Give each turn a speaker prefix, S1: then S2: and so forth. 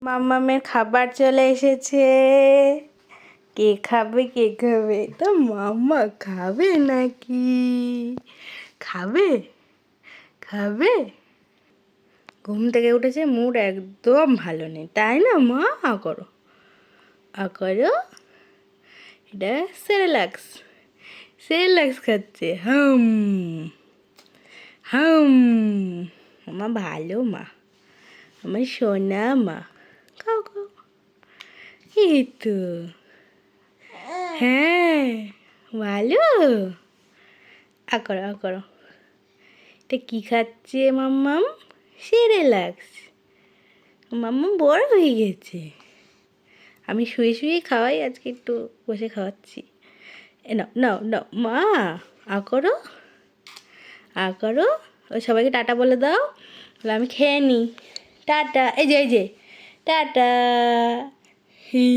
S1: মাম্মামের খাবার চলে এসেছে। কে খাবে কে খাবে? তো মাম্মা খাবে নাকি? খাবে খাবে? ঘুম থেকে উঠেছে, মুড একদম ভালো নেই, তাই না মা? করো করো। এটা সেরেলাক্স, সেরেলাক্স খাচ্ছে। হাম হাম। আমার ভালো মা, আমার সোনা মা। খাও খাও। এই তো, হ্যাঁ ভালো। করো করো। এটা কী খাচ্ছে মাম্মাম? সেরেলাক্স। মাম্মাম বড় হয়ে গেছে। আমি শুয়ে শুয়ে খাওয়াই, আজকে একটু বসে খাওয়াচ্ছি। নাও নাও নাও মা। করো করো। ওই সবাইকে টাটা বলে দাও, বলে আমি খেয়ে নিই। টাটা। এই যে টাটা। হি।